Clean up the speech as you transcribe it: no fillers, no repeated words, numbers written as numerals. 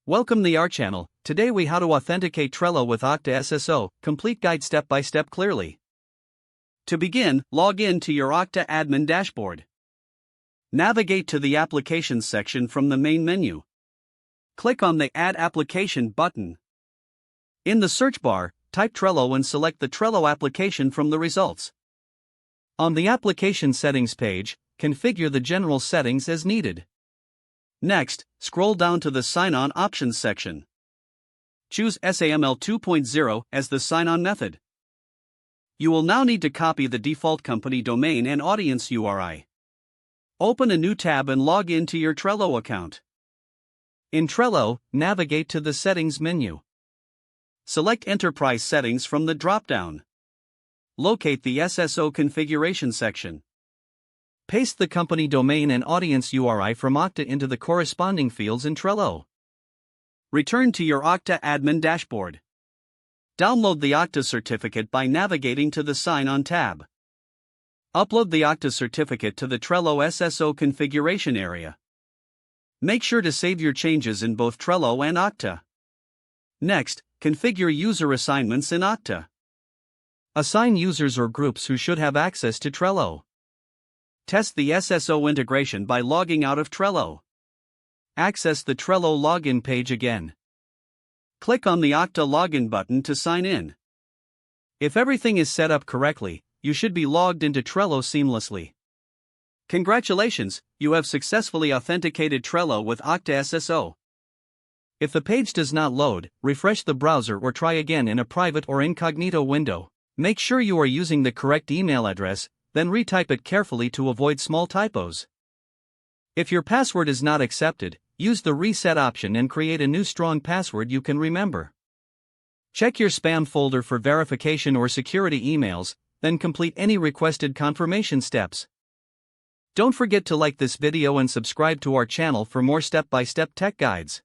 Welcome to our channel. Today we how to authenticate Trello with Okta SSO, complete guide step by step clearly. To begin, log in to your Okta admin dashboard. Navigate to the Applications section from the main menu. Click on the Add Application button. In the search bar, type Trello and select the Trello application from the results. On the Application Settings page, configure the general settings as needed. Next, scroll down to the Sign-On Options section. Choose SAML 2.0 as the sign-on method. You will now need to copy the default company domain and audience URI. Open a new tab and log in to your Trello account. In Trello, navigate to the Settings menu. Select Enterprise Settings from the drop-down. Locate the SSO Configuration section. Paste the company domain and audience URI from Okta into the corresponding fields in Trello. Return to your Okta admin dashboard. Download the Okta certificate by navigating to the Sign-On tab. Upload the Okta certificate to the Trello SSO configuration area. Make sure to save your changes in both Trello and Okta. Next, configure user assignments in Okta. Assign users or groups who should have access to Trello. Test the SSO integration by logging out of Trello. Access the Trello login page again. Click on the Okta login button to sign in. If everything is set up correctly, you should be logged into Trello seamlessly. Congratulations, you have successfully authenticated Trello with Okta SSO. If the page does not load, refresh the browser or try again in a private or incognito window. Make sure you are using the correct email address, then retype it carefully to avoid small typos. If your password is not accepted, use the reset option and create a new strong password you can remember. Check your spam folder for verification or security emails, then complete any requested confirmation steps. Don't forget to like this video and subscribe to our channel for more step-by-step tech guides.